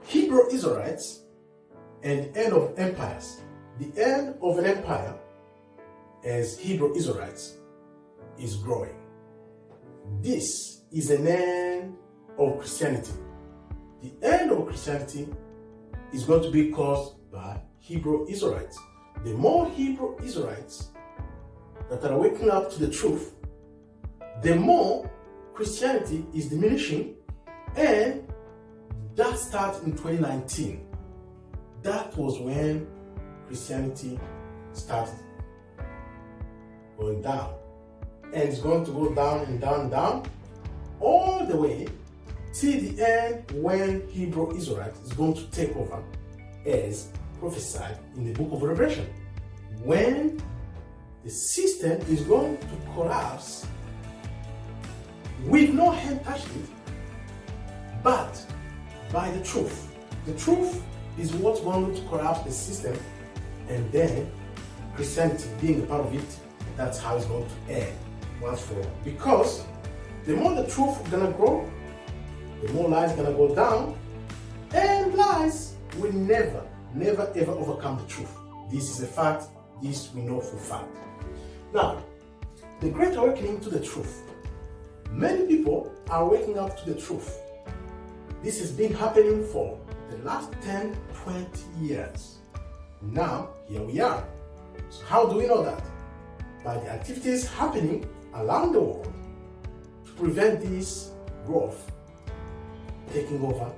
Hebrew Israelites and the end of empires. The end of an empire as Hebrew Israelites is growing. This is an end of Christianity. The end of Christianity is going to be caused by Hebrew Israelites. The more Hebrew Israelites that are waking up to the truth, the more Christianity is diminishing, and that started in 2019. That was when Christianity started going down. And it's going to go down and down and down all the way till the end when Hebrew Israelite is going to take over as prophesied in the book of Revelation. When the system is going to collapse with no hand touching it, but by the truth. The truth is what's going to collapse the system, and then Christianity being a part of it, that's how it's going to end once for all. Because the more the truth is gonna grow, the more lies gonna go down, and lies will never ever overcome the truth. This is a fact. This we know for a fact. Now, the great awakening to the truth. Many people are waking up to the truth. This has been happening for the last 10, 20 years. Now, here we are. So how do we know that? By the activities happening around the world to prevent this growth taking over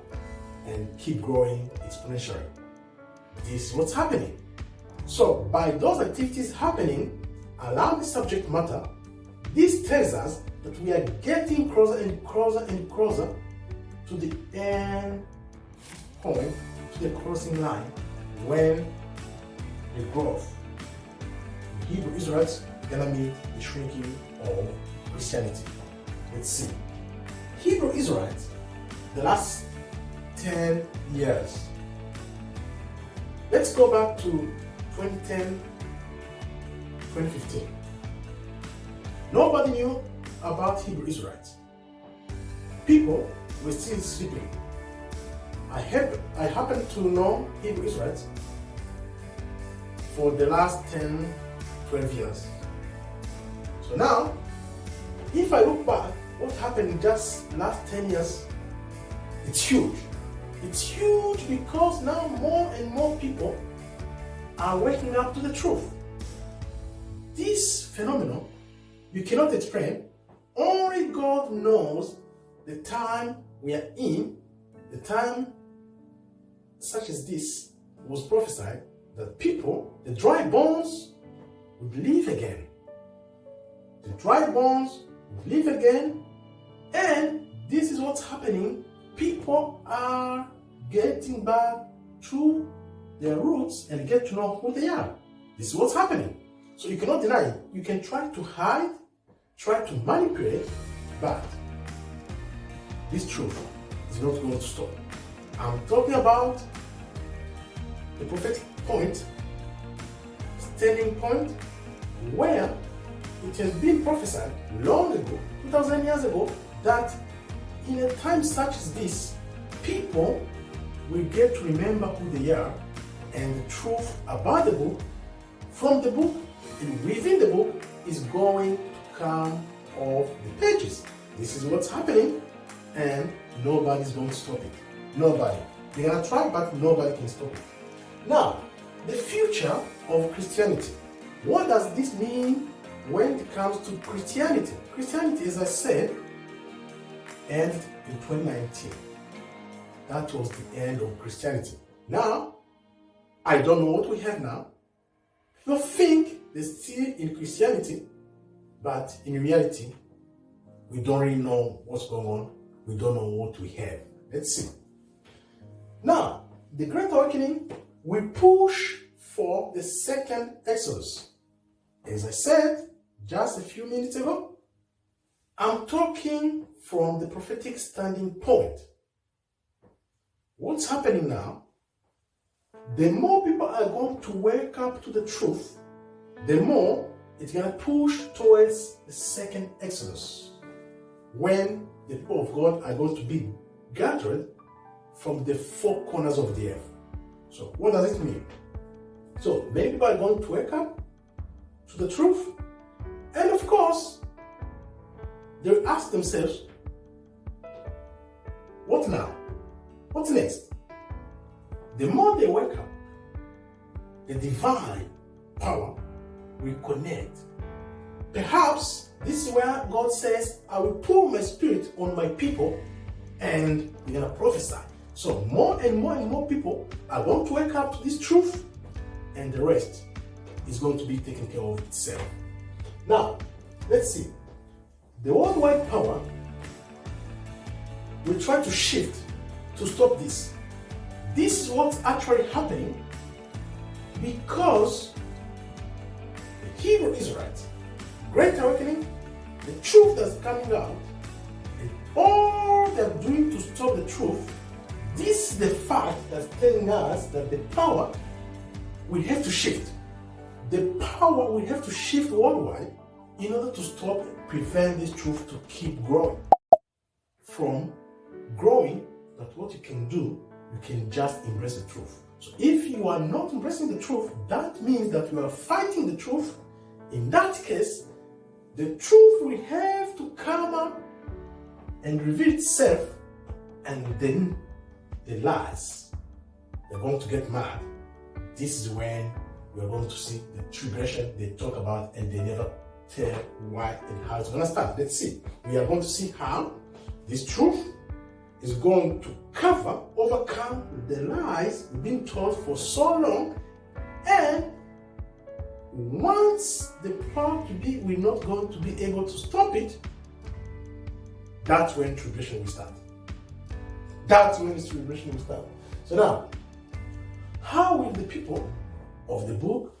and keep growing exponentially. This is what's happening. So by those activities happening around the subject matter, this tells us that we are getting closer and closer and closer to the end point, to the crossing line, when the growth of Hebrew Israelites gonna meet the shrinking of Christianity. Let's see. Hebrew Israelites, the last 10 years. Let's go back to 2010, 2015. Nobody knew about Hebrew Israelites. People were still sleeping. I happen to know Hebrew Israelites for the last 10, 12 years. So now, if I look back, what happened in just last 10 years, it's huge. It's huge because now more and more people are waking up to the truth. This phenomenon you cannot explain. Only God knows the time we are in. The time such as this was prophesied that people, the dry bones, would live again. The dry bones would live again, and this is what's happening. People are getting back to their roots and get to know who they are. This is what's happening. So you cannot deny it. You can try to hide, try to manipulate, but this truth is not going to stop. I'm talking about the prophetic point, standing point, where it has been prophesied long ago, 2,000 years ago, that in a time such as this, people will get to remember who they are, and the truth about the book, from the book and within the book, is going to come off the pages. This is what's happening, and nobody's going to stop it. Nobody. They're going to try, but nobody can stop it. Now, the future of Christianity. What does this mean when it comes to Christianity? Christianity, as I said, ended in 2019. That was the end of Christianity. Now, I don't know what we have now. People think they're still in Christianity, but in reality, we don't really know what's going on. We don't know what we have. Let's see. Now, the Great Awakening will push for the second Exodus. As I said just a few minutes ago, I'm talking from the prophetic standing point. What's happening now? The more people are going to wake up to the truth, the more it's going to push towards the second Exodus, when the people of God are going to be gathered from the four corners of the earth. So what does it mean? So many people are going to wake up to the truth, and of course, they'll ask themselves, what now? What's next? The more they wake up, the divine power will connect. Perhaps this is where God says, I will pour my spirit on my people and we're going to prophesy. So more and more people are going to wake up to this truth, and the rest is going to be taken care of itself. Now, let's see. The worldwide power will try to shift to stop this. This is what's actually happening because the Hebrew Israelites, Great Awakening, the truth that's coming out, and all they're doing to stop the truth, this is the fact that's telling us that the power will have to shift. The power will have to shift worldwide in order to stop and prevent this truth to keep growing. From growing, that what you can do, you can just embrace the truth. So if you are not embracing the truth, that means that you are fighting the truth. In that case, the truth will have to come up and reveal itself, and then the lies, they're going to get mad. This is when we're going to see the tribulation they talk about, and they never tell why and how it's going to start. Let's see. We are going to see how this truth is going to overcome the lies we've been told for so long, and once the power to be, we're not going to be able to stop it, that's when tribulation will start. That's when the tribulation will start. So now, how will the people of the book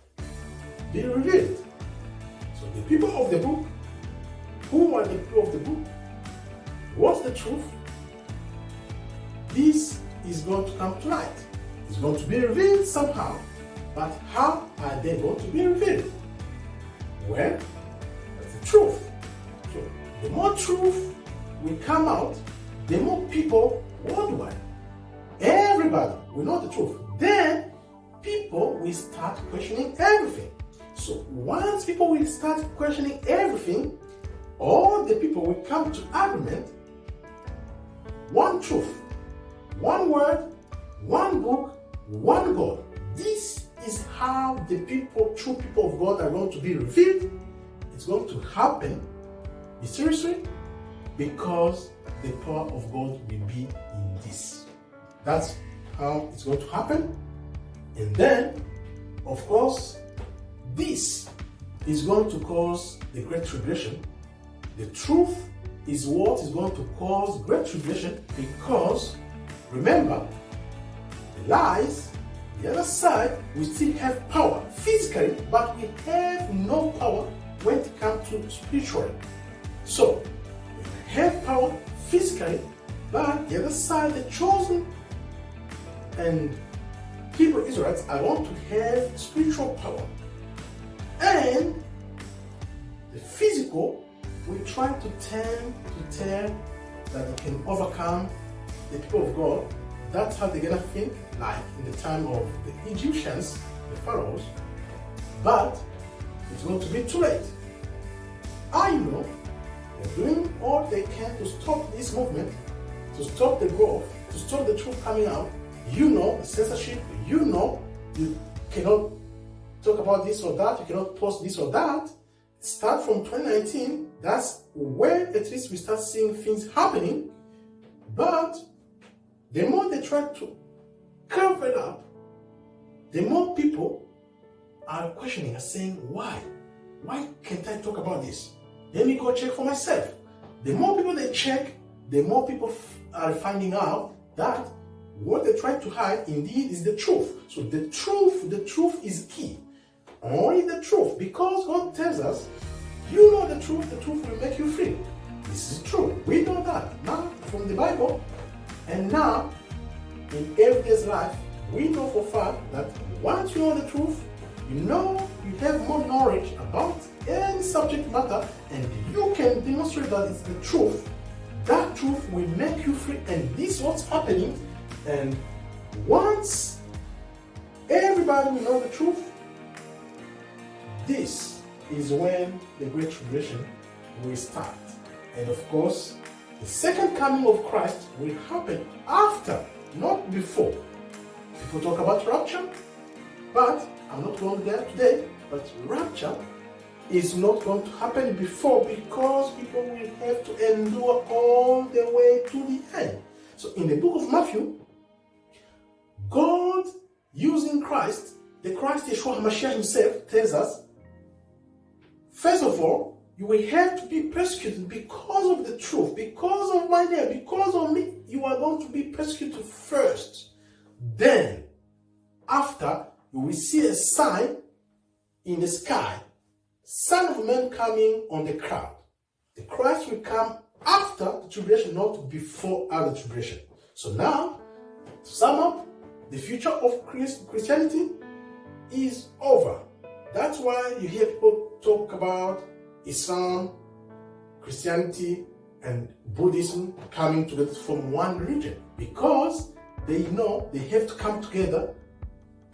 be revealed? So the people of the book, who are the people of the book? What's the truth? This is going to come to light. It's going to be revealed somehow. But how are they going to be revealed? Well, that's the truth. So the more truth will come out, the more people worldwide, everybody will know the truth. Then people will start questioning everything. So once people will start questioning everything, all the people will come to agreement. One truth, one word, one book, one God. This is how the people, true people of God, are going to be revealed. It's going to happen mysteriously because the power of God will be in this. That's how it's going to happen. And then, of course, this is going to cause the Great Tribulation. The truth is what is going to cause Great Tribulation because, remember, the lies, the other side, we still have power physically, but we have no power when it comes to spiritually. So, we have power physically, but the other side, the chosen and Hebrew Israelites are going to have spiritual power. And the physical will try to tell that they can overcome the people of God. That's how they're going to think, like in the time of the Egyptians, the pharaohs. But it's going to be too late. I know they're doing all they can to stop this movement, to stop the growth, to stop the truth coming out. You know, the censorship, you know, you cannot talk about this or that, you cannot post this or that. Start from 2019, that's when at least we start seeing things happening. But the more they try to cover it up, the more people are questioning and saying, why? Why can't I talk about this? Let me go check for myself. The more people they check, the more people are finding out that what they try to hide indeed is the truth. So the truth is key. Only the truth, because God tells us, you know the truth will make you free. This is true. We know that now from the Bible. And now, in everyday's life, we know for a fact that once you know the truth, you know you have more knowledge about any subject matter, and you can demonstrate that it's the truth. That truth will make you free, and this is what's happening And once everybody will know the truth, this is when the Great Tribulation will start. And of course, the second coming of Christ will happen after, not before. People talk about rapture, but I'm not going there today. But rapture is not going to happen before, because people will have to endure all the way to the end. So in the book of Matthew, God using Christ, the Christ Yeshua HaMashiach himself, tells us, first of all, you will have to be persecuted because of the truth, because of my name, because of me. You are going to be persecuted first. Then, after, you will see a sign in the sky, Son of Man coming on the cloud. The Christ will come after the tribulation, not before the tribulation. So now, to sum up, the future of Christianity is over. That's why you hear people talk about Islam, Christianity, and Buddhism coming together from one religion, because they know they have to come together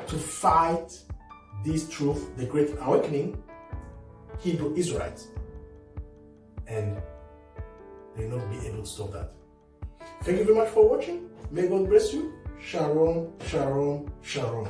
to fight this truth, the Great Awakening, Hebrew Israelites. And they will not be able to stop that. Thank you very much for watching. May God bless you. Shalom, shalom, shalom.